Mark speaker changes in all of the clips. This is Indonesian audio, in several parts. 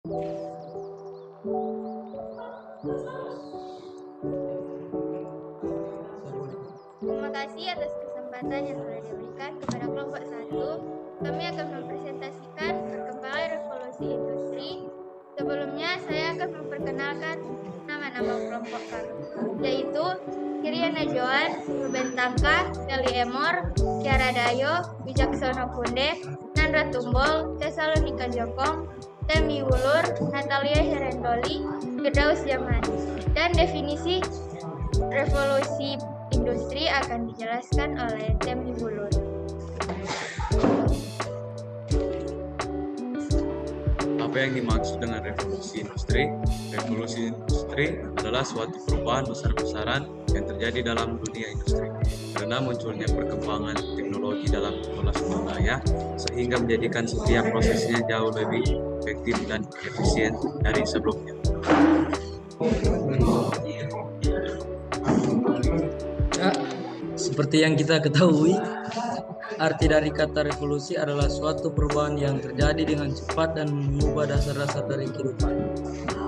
Speaker 1: Terima kasih atas kesempatan yang telah diberikan kepada kelompok 1. Kami akan mempresentasikan perkembangan revolusi industri. Sebelumnya, saya akan memperkenalkan nama-nama kelompok kami, yaitu Kiriana Joan, Ruben Tangka, Deli Emor, Kiara Dayo, Wijaksono Punde, Nandra Tumbol, Tesalonika Jokong, Temi Wulur, Natalia Herendoli, Firdaus Zaman. Dan definisi revolusi industri akan dijelaskan oleh Temi Wulur.
Speaker 2: Apa yang dimaksud dengan revolusi industri? Revolusi industri adalah suatu perubahan besar-besaran yang terjadi dalam dunia industri karena munculnya perkembangan teknologi dalam mengolah sumber daya sehingga menjadikan setiap prosesnya jauh lebih efektif dan efisien dari sebelumnya.
Speaker 3: Seperti yang kita ketahui, arti dari kata revolusi adalah suatu perubahan yang terjadi dengan cepat dan mengubah dasar-dasar dari kehidupan.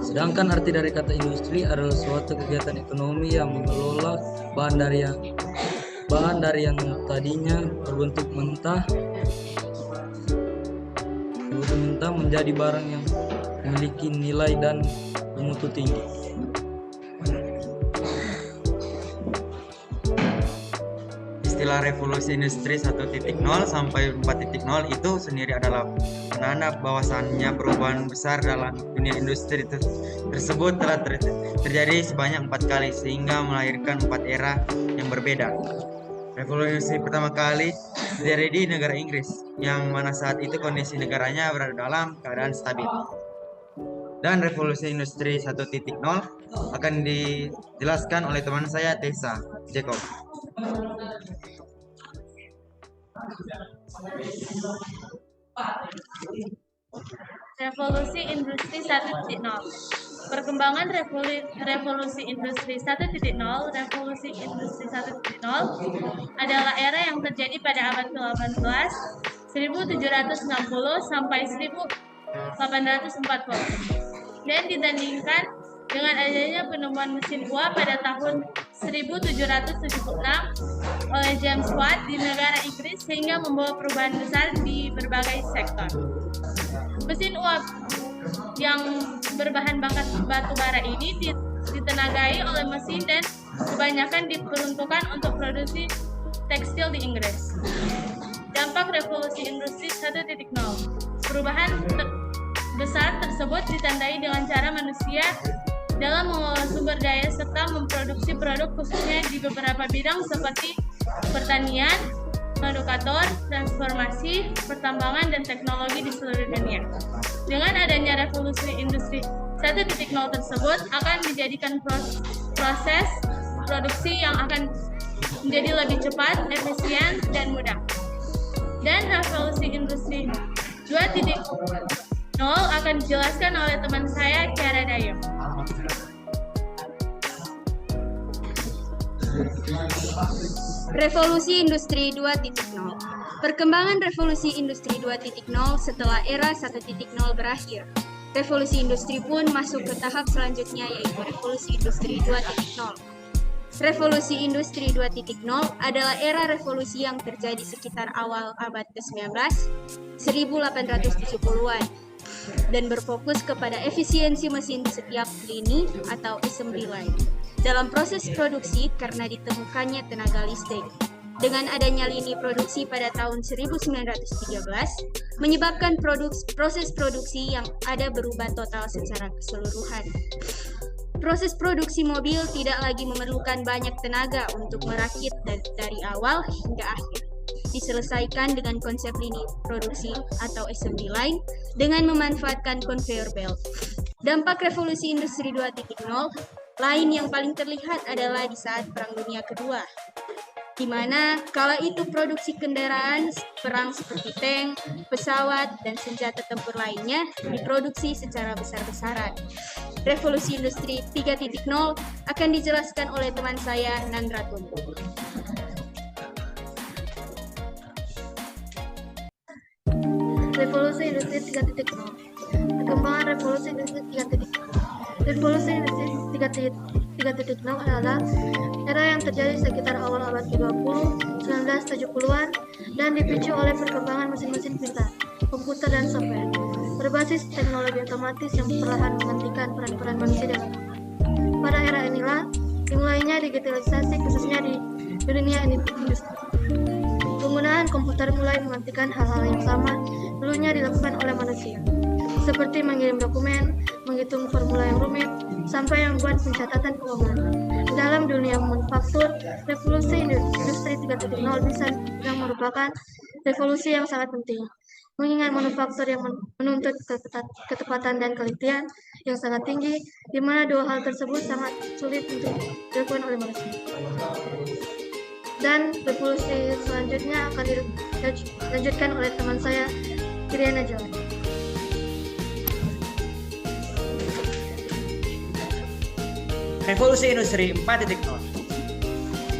Speaker 3: Sedangkan arti dari kata industri adalah suatu kegiatan ekonomi yang mengelola bahan dari yang tadinya berbentuk mentah menjadi barang yang memiliki nilai dan mutu tinggi.
Speaker 4: Istilah revolusi industri 1.0 sampai 4.0 itu sendiri adalah penanda bahwasannya perubahan besar dalam dunia industri tersebut telah terjadi sebanyak 4 kali sehingga melahirkan 4 era yang berbeda. Revolusi pertama kali terjadi di negara Inggris, yang mana saat itu kondisi negaranya berada dalam keadaan stabil. Dan revolusi industri 1.0 akan dijelaskan oleh teman saya Tessa Jacob.
Speaker 5: Revolusi Industri 1.0. Perkembangan revolusi industri 1.0. Revolusi industri 1.0 adalah era yang terjadi pada abad ke-18, 1760 sampai 1840, dan ditandingkan dengan adanya penemuan mesin uap pada tahun 1776 oleh James Watt di negara Inggris sehingga membawa perubahan besar di berbagai sektor. Mesin uap yang berbahan batu bara ini ditenagai oleh mesin dan kebanyakan diperuntukkan untuk produksi tekstil di Inggris. Dampak revolusi industri 1.0. Perubahan besar tersebut ditandai dengan cara manusia dalam mengolah sumber daya serta memproduksi produk khususnya di beberapa bidang seperti pertanian, manufaktur, transformasi, pertambangan, dan teknologi di seluruh dunia. Dengan adanya revolusi industri 1.0 tersebut akan menjadikan proses produksi yang akan menjadi lebih cepat, efisien, dan mudah. Dan revolusi industri 2.0 akan dijelaskan oleh teman saya, Kiara Dayo.
Speaker 1: Revolusi Industri 2.0. Perkembangan revolusi industri 2.0 setelah era 1.0 berakhir. Revolusi industri pun masuk ke tahap selanjutnya, yaitu revolusi industri 2.0. Revolusi industri 2.0 adalah era revolusi yang terjadi sekitar awal abad ke-19, 1870-an, dan berfokus kepada efisiensi mesin di setiap lini atau assembly line dalam proses produksi karena ditemukannya tenaga listrik. Dengan adanya lini produksi pada tahun 1913, menyebabkan proses produksi yang ada berubah total secara keseluruhan. Proses produksi mobil tidak lagi memerlukan banyak tenaga untuk merakit dari awal hingga akhir. Diselesaikan dengan konsep lini produksi atau assembly line dengan memanfaatkan conveyor belt. Dampak revolusi industri 2.0 lain yang paling terlihat adalah di saat Perang Dunia Kedua, di mana kala itu produksi kendaraan perang seperti tank, pesawat, dan senjata tempur lainnya diproduksi secara besar-besaran. Revolusi industri 3.0 akan dijelaskan oleh teman saya, Nandra Tumbul.
Speaker 5: Revolusi industri 3.0.
Speaker 6: Perkembangan revolusi industri 3.0. Revolusi industri 3.0 adalah era yang terjadi sekitar awal abad ke-20, 1970-an, dan dipicu oleh perkembangan mesin-mesin pintar, komputer, dan software, berbasis teknologi otomatis yang perlahan menggantikan peran-peran manusia dengan aman. Pada era inilah dimulainya digitalisasi khususnya di dunia industri. Penggunaan komputer mulai menggantikan hal-hal yang sama dulunya dilakukan oleh manusia, seperti mengirim dokumen, menghitung formula yang rumit, sampai membuat pencatatan keuangan. Dalam dunia manufaktur, revolusi industri 3.0 bisa yang merupakan revolusi yang sangat penting, mengingat manufaktur yang menuntut ketepatan dan kelitian yang sangat tinggi, di mana dua hal tersebut sangat sulit untuk dilakukan oleh manusia. Dan revolusi selanjutnya akan dilanjutkan oleh teman saya, Kiriana Jawa.
Speaker 7: Revolusi Industri 4.0.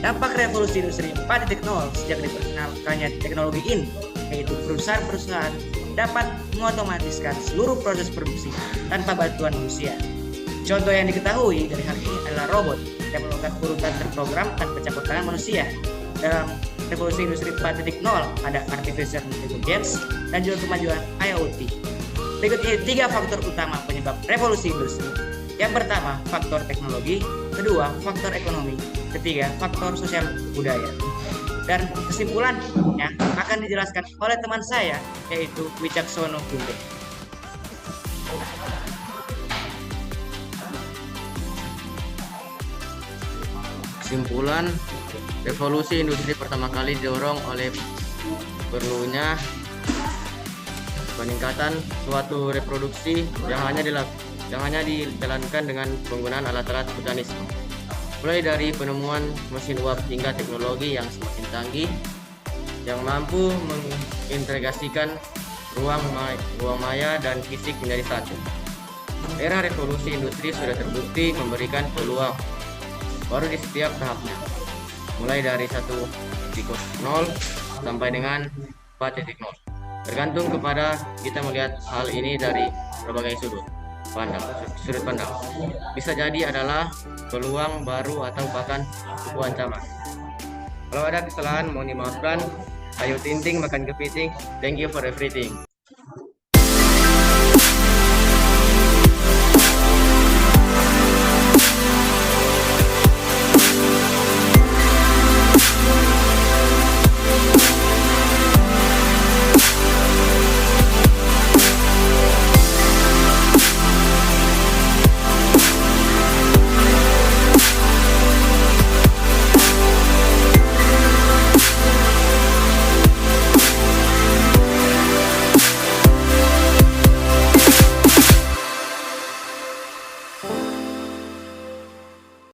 Speaker 7: Dampak revolusi industri 4.0 sejak diperkenalkannya teknologi ini, yaitu perusahaan-perusahaan dapat mengotomatiskan seluruh proses produksi tanpa bantuan manusia. Contoh yang diketahui dari hal ini adalah robot yang melakukan urutan terprogram tanpa campur tangan manusia. Dalam revolusi industri 4.0 ada artificial intelligence dan juga kemajuan IoT. Berikut ini 3 faktor utama penyebab revolusi industri. Yang pertama, faktor teknologi, kedua, faktor ekonomi, ketiga, faktor sosial budaya. Dan kesimpulannya akan dijelaskan oleh teman saya, yaitu Wicaksono Gunde.
Speaker 8: Kesimpulan, revolusi industri pertama kali didorong oleh perlunya peningkatan suatu reproduksi yang hanya dijalankan dengan penggunaan alat-alat mekanisme, mulai dari penemuan mesin uap hingga teknologi yang semakin canggih yang mampu mengintegrasikan ruang maya dan fisik menjadi satu. Era revolusi industri sudah terbukti memberikan peluang baru di setiap tahapnya, mulai dari 1.0 sampai dengan 4.0. Tergantung kepada kita melihat hal ini dari berbagai sudut pandang. Bisa jadi adalah peluang baru atau bahkan sebuah ancaman. Kalau ada kesalahan mohon dimaafkan. Ayo tinting makan kepiting. Thank you for everything.